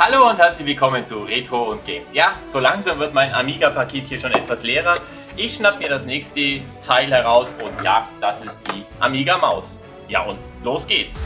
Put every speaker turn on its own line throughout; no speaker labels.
Hallo und herzlich willkommen zu Retro und Games. Ja, so langsam wird mein Amiga-Paket hier schon etwas leerer. Ich schnapp mir das nächste Teil heraus und ja, das ist die Amiga Maus. Ja und los geht's!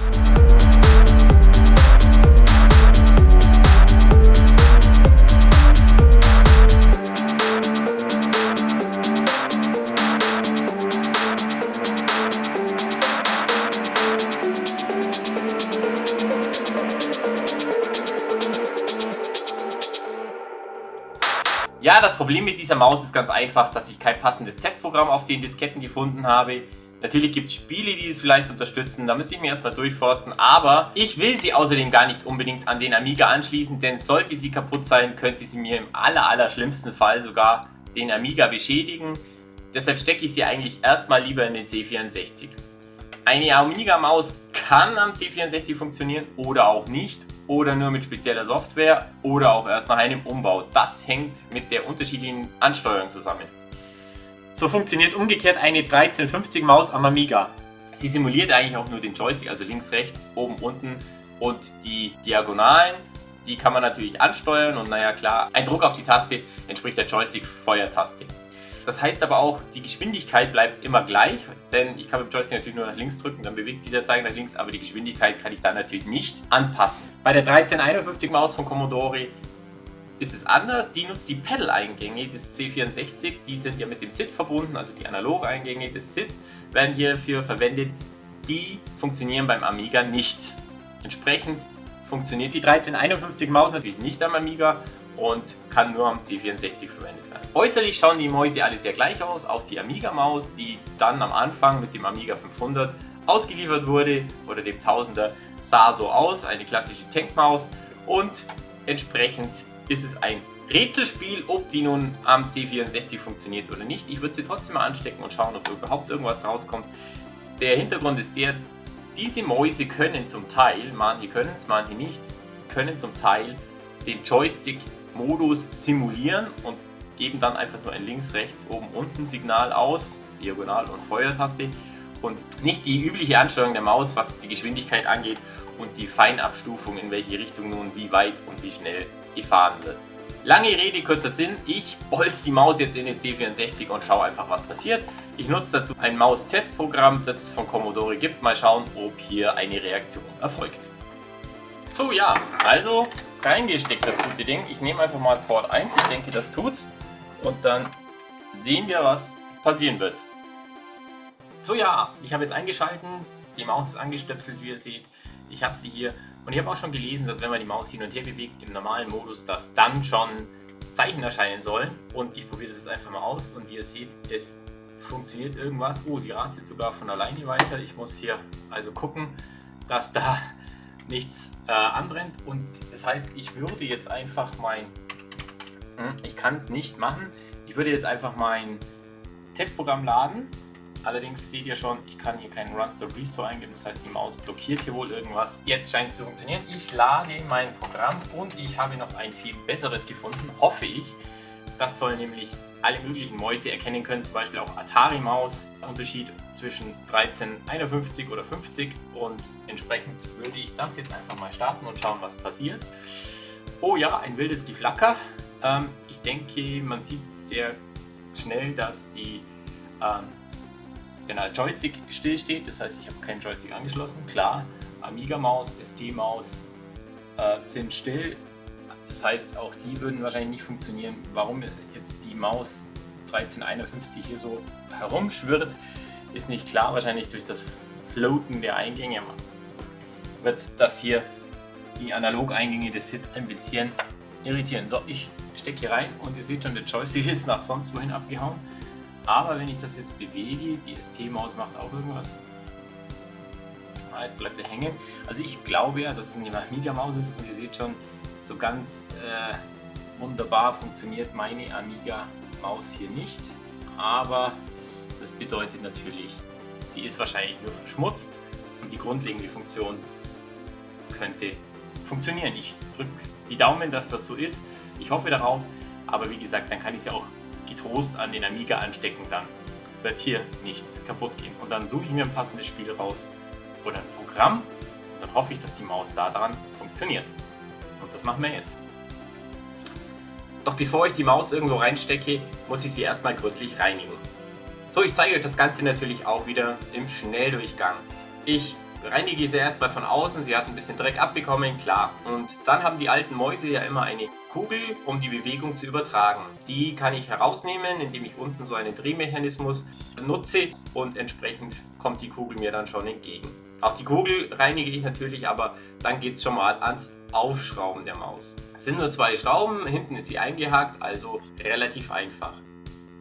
Ja, das Problem mit dieser Maus ist ganz einfach, dass ich kein passendes Testprogramm auf den Disketten gefunden habe. Natürlich gibt es Spiele, die es vielleicht unterstützen, da müsste ich mir erstmal durchforsten, aber ich will sie außerdem gar nicht unbedingt an den Amiga anschließen, denn sollte sie kaputt sein, könnte sie mir im allerschlimmsten Fall sogar den Amiga beschädigen. Deshalb stecke ich sie eigentlich erstmal lieber in den C64. Eine Amiga-Maus kann am C64 funktionieren oder auch nicht. Oder nur mit spezieller Software oder auch erst nach einem Umbau. Das hängt mit der unterschiedlichen Ansteuerung zusammen. So funktioniert umgekehrt eine 1350 Maus am Amiga. Sie simuliert eigentlich auch nur den Joystick, also links, rechts, oben, unten und die Diagonalen. Die kann man natürlich ansteuern und naja klar, ein Druck auf die Taste entspricht der Joystick-Feuertaste. Das heißt aber auch, die Geschwindigkeit bleibt immer gleich, denn ich kann mit dem Joystick natürlich nur nach links drücken, dann bewegt sich der Zeiger nach links, aber die Geschwindigkeit kann ich dann natürlich nicht anpassen. Bei der 1351 Maus von Commodore ist es anders, die nutzt die Pedal-Eingänge des C64, die sind ja mit dem SID verbunden, also die Analog-Eingänge des SID werden hierfür verwendet, die funktionieren beim Amiga nicht. Entsprechend funktioniert die 1351 Maus natürlich nicht am Amiga und kann nur am C64 verwendet werden. Äußerlich schauen die Mäuse alle sehr gleich aus, auch die Amiga-Maus, die dann am Anfang mit dem Amiga 500 ausgeliefert wurde, oder dem 1000er, sah so aus, eine klassische Tankmaus, und entsprechend ist es ein Rätselspiel, ob die nun am C64 funktioniert oder nicht. Ich würde sie trotzdem mal anstecken und schauen, ob überhaupt irgendwas rauskommt. Der Hintergrund ist der, diese Mäuse können zum Teil, manche können es, manche nicht, können zum Teil den Joystick-Modus simulieren und geben dann einfach nur ein links, rechts, oben, unten Signal aus, Diagonal- und Feuertaste, und nicht die übliche Ansteuerung der Maus, was die Geschwindigkeit angeht und die Feinabstufung, in welche Richtung nun wie weit und wie schnell gefahren wird. Lange Rede, kurzer Sinn, ich bolze die Maus jetzt in den C64 und schaue einfach, was passiert. Ich nutze dazu ein Maus-Testprogramm, das es von Commodore gibt. Mal schauen, ob hier eine Reaktion erfolgt. So, ja, also reingesteckt das gute Ding. Ich nehme einfach mal Port 1, ich denke, das tut's. Und dann sehen wir, was passieren wird. So, ja, ich habe jetzt eingeschalten, die Maus ist angestöpselt, wie ihr seht. Ich habe sie hier und ich habe auch schon gelesen, dass wenn man die Maus hin und her bewegt im normalen Modus, dass dann schon Zeichen erscheinen sollen. Und ich probiere das jetzt einfach mal aus und wie ihr seht, es funktioniert irgendwas. Oh, sie rast jetzt sogar von alleine weiter. Ich muss hier also gucken, dass da nichts anbrennt, und das heißt, ich würde jetzt einfach ich kann es nicht machen, ich würde jetzt einfach mein Testprogramm laden. Allerdings seht ihr schon, ich kann hier keinen Run Stop Restore eingeben, das heißt, die Maus blockiert hier wohl irgendwas. Jetzt scheint es zu funktionieren. Ich lade mein Programm und ich habe noch ein viel besseres gefunden, hoffe ich. Das soll nämlich alle möglichen Mäuse erkennen können, zum Beispiel auch Atari-Maus, Unterschied zwischen 1351 oder 50, und entsprechend würde ich das jetzt einfach mal starten und schauen, was passiert. Oh ja, ein wildes Geflacker. Ich denke, man sieht sehr schnell, dass der Joystick still steht, das heißt, ich habe keinen Joystick angeschlossen. Klar, Amiga-Maus, ST-Maus sind still. Das heißt, auch die würden wahrscheinlich nicht funktionieren. Warum jetzt die Maus 1351 hier so herumschwirrt, ist nicht klar. Wahrscheinlich durch das Floaten der Eingänge wird das hier die Analog-Eingänge des SID ein bisschen irritieren. So, ich stecke hier rein und ihr seht schon, der Joystick ist nach sonst wohin abgehauen. Aber wenn ich das jetzt bewege, die ST-Maus macht auch irgendwas. Jetzt bleibt er hängen. Also ich glaube ja, dass es eine Amiga-Maus ist, und ihr seht schon, so ganz wunderbar funktioniert meine Amiga-Maus hier nicht, aber das bedeutet natürlich, sie ist wahrscheinlich nur verschmutzt und die grundlegende Funktion könnte funktionieren. Ich drücke die Daumen, dass das so ist. Ich hoffe darauf, aber wie gesagt, dann kann ich sie auch getrost an den Amiga anstecken, dann wird hier nichts kaputt gehen. Und dann suche ich mir ein passendes Spiel raus oder ein Programm, und dann hoffe ich, dass die Maus daran funktioniert. Und das machen wir jetzt. Doch bevor ich die Maus irgendwo reinstecke, muss ich sie erstmal gründlich reinigen. So, ich zeige euch das Ganze natürlich auch wieder im Schnelldurchgang. Ich reinige sie erstmal von außen, sie hat ein bisschen Dreck abbekommen, klar. Und dann haben die alten Mäuse ja immer eine Kugel, um die Bewegung zu übertragen. Die kann ich herausnehmen, indem ich unten so einen Drehmechanismus nutze und entsprechend kommt die Kugel mir dann schon entgegen. Auch die Kugel reinige ich natürlich, aber dann geht es schon mal ans Aufschrauben der Maus. Es sind nur 2 Schrauben, hinten ist sie eingehakt, also relativ einfach.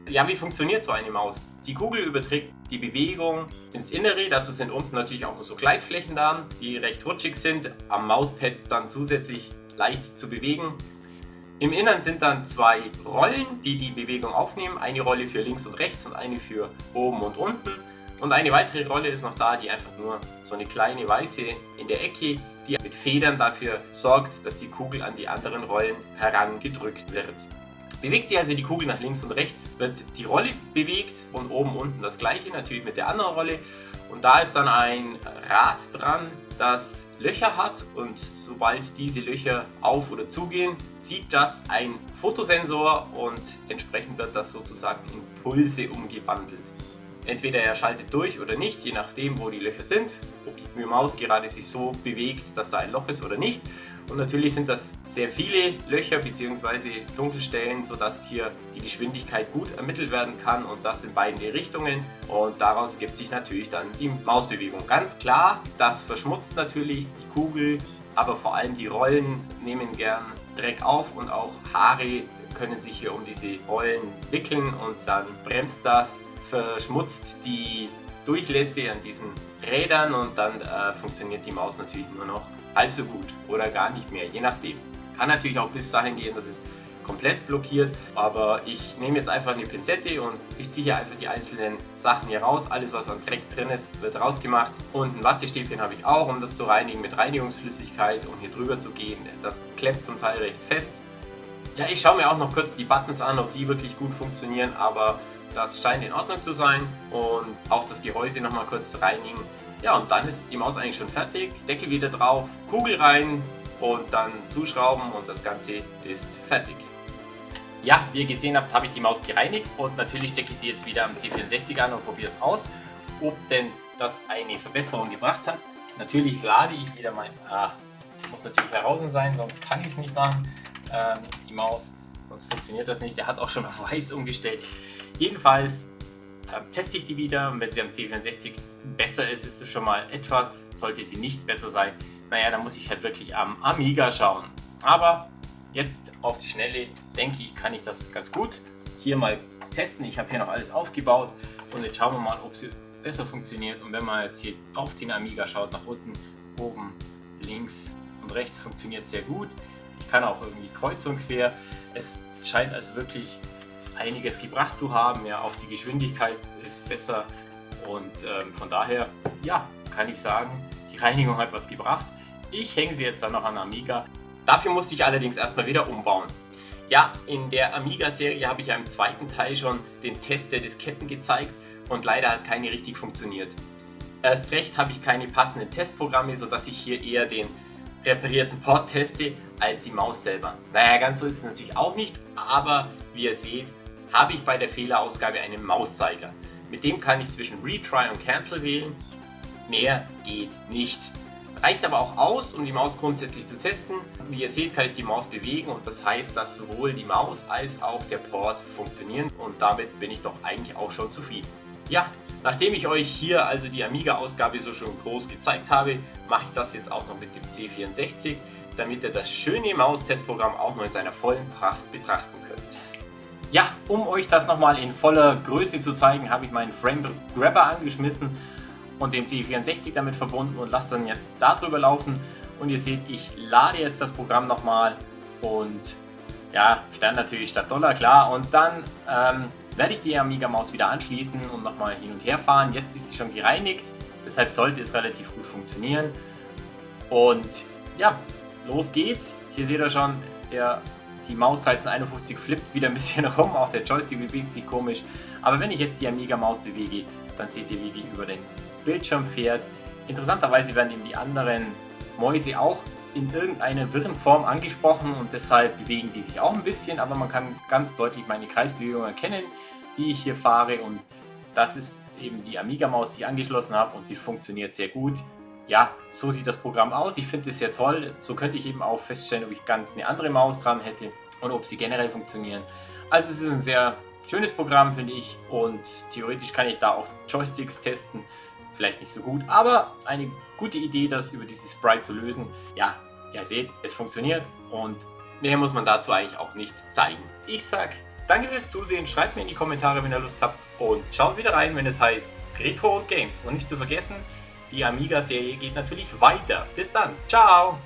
Ja, wie funktioniert so eine Maus? Die Kugel überträgt die Bewegung ins Innere, dazu sind unten natürlich auch so Gleitflächen da, die recht rutschig sind, am Mauspad dann zusätzlich leicht zu bewegen. Im Innern sind dann 2 Rollen, die die Bewegung aufnehmen, eine Rolle für links und rechts und eine für oben und unten. Und eine weitere Rolle ist noch da, die einfach nur so eine kleine weiße in der Ecke, die mit Federn dafür sorgt, dass die Kugel an die anderen Rollen herangedrückt wird. Bewegt sich also die Kugel nach links und rechts, wird die Rolle bewegt und oben und unten das gleiche, natürlich mit der anderen Rolle. Und da ist dann ein Rad dran, das Löcher hat und sobald diese Löcher auf- oder zugehen, sieht das ein Fotosensor und entsprechend wird das sozusagen in Pulse umgewandelt. Entweder er schaltet durch oder nicht, je nachdem wo die Löcher sind, ob die Maus gerade sich so bewegt, dass da ein Loch ist oder nicht. Und natürlich sind das sehr viele Löcher bzw. Dunkelstellen, sodass hier die Geschwindigkeit gut ermittelt werden kann und das in beide Richtungen. Und daraus ergibt sich natürlich dann die Mausbewegung. Ganz klar, das verschmutzt natürlich die Kugel, aber vor allem die Rollen nehmen gern Dreck auf und auch Haare können sich hier um diese Rollen wickeln und dann bremst das, verschmutzt die Durchlässe an diesen Rädern und dann funktioniert die Maus natürlich nur noch halb so gut oder gar nicht mehr, je nachdem. Kann natürlich auch bis dahin gehen, dass es komplett blockiert, aber ich nehme jetzt einfach eine Pinzette und ich ziehe hier einfach die einzelnen Sachen hier raus. Alles was an Dreck drin ist, wird rausgemacht und ein Wattestäbchen habe ich auch, um das zu reinigen mit Reinigungsflüssigkeit, um hier drüber zu gehen. Das klemmt zum Teil recht fest. Ja, ich schaue mir auch noch kurz die Buttons an, ob die wirklich gut funktionieren, aber das scheint in Ordnung zu sein und auch das Gehäuse noch mal kurz reinigen. Ja, und dann ist die Maus eigentlich schon fertig. Deckel wieder drauf, Kugel rein und dann zuschrauben und das Ganze ist fertig. Ja, wie ihr gesehen habt, habe ich die Maus gereinigt und natürlich stecke ich sie jetzt wieder am C64 an und probiere es aus, ob denn das eine Verbesserung gebracht hat. Natürlich lade ich wieder mein... muss natürlich heraus sein, sonst kann ich es nicht machen, die Maus. Sonst funktioniert das nicht. Der hat auch schon auf weiß umgestellt. Jedenfalls teste ich die wieder und wenn sie am C64 besser ist, ist es schon mal etwas. Sollte sie nicht besser sein, naja, dann muss ich halt wirklich am Amiga schauen. Aber jetzt auf die Schnelle, denke ich, kann ich das ganz gut hier mal testen. Ich habe hier noch alles aufgebaut und jetzt schauen wir mal, ob sie besser funktioniert. Und wenn man jetzt hier auf den Amiga schaut, nach unten, oben, links und rechts funktioniert sehr gut. Ich kann auch irgendwie kreuz und quer. Es scheint also wirklich einiges gebracht zu haben. Ja, auch die Geschwindigkeit ist besser und von daher, ja, kann ich sagen, die Reinigung hat was gebracht. Ich hänge sie jetzt dann noch an Amiga. Dafür musste ich allerdings erstmal wieder umbauen. Ja, in der Amiga-Serie habe ich ja im zweiten Teil schon den Test der Disketten gezeigt und leider hat keine richtig funktioniert. Erst recht habe ich keine passenden Testprogramme, sodass ich hier eher den reparierten Port teste als die Maus selber. Naja, ganz so ist es natürlich auch nicht, aber wie ihr seht, habe ich bei der Fehlerausgabe einen Mauszeiger. Mit dem kann ich zwischen Retry und Cancel wählen. Mehr geht nicht. Reicht aber auch aus, um die Maus grundsätzlich zu testen. Wie ihr seht, kann ich die Maus bewegen und das heißt, dass sowohl die Maus als auch der Port funktionieren und damit bin ich doch eigentlich auch schon zufrieden. Ja, nachdem ich euch hier also die Amiga-Ausgabe so schon groß gezeigt habe, mache ich das jetzt auch noch mit dem C64, damit ihr das schöne Maustestprogramm auch noch in seiner vollen Pracht betrachten könnt. Ja, um euch das nochmal in voller Größe zu zeigen, habe ich meinen Frame Grabber angeschmissen und den C64 damit verbunden und lasse dann jetzt darüber laufen. Und ihr seht, ich lade jetzt das Programm nochmal und ja, Stern natürlich statt Dollar, klar. Und dann werde ich die Amiga-Maus wieder anschließen und nochmal hin und her fahren. Jetzt ist sie schon gereinigt, deshalb sollte es relativ gut funktionieren. Und ja, los geht's. Hier seht ihr schon, die Maus 1351 flippt wieder ein bisschen rum, auch der Joystick bewegt sich komisch. Aber wenn ich jetzt die Amiga-Maus bewege, dann seht ihr, wie die über den Bildschirm fährt. Interessanterweise werden eben die anderen Mäuse auch in irgendeiner wirren Form angesprochen und deshalb bewegen die sich auch ein bisschen, aber man kann ganz deutlich meine Kreisbewegung erkennen, die ich hier fahre, und das ist eben die Amiga-Maus, die ich angeschlossen habe, und sie funktioniert sehr gut. Ja, so sieht das Programm aus. Ich finde es sehr toll. So könnte ich eben auch feststellen, ob ich ganz eine andere Maus dran hätte und ob sie generell funktionieren. Also es ist ein sehr schönes Programm, finde ich, und theoretisch kann ich da auch Joysticks testen. Vielleicht nicht so gut, aber eine gute Idee, das über dieses Sprite zu lösen. Ja, ihr seht, es funktioniert und mehr muss man dazu eigentlich auch nicht zeigen. Ich sag danke fürs Zusehen, schreibt mir in die Kommentare, wenn ihr Lust habt, und schaut wieder rein, wenn es heißt Retro und Games. Und nicht zu vergessen, die Amiga-Serie geht natürlich weiter. Bis dann, ciao!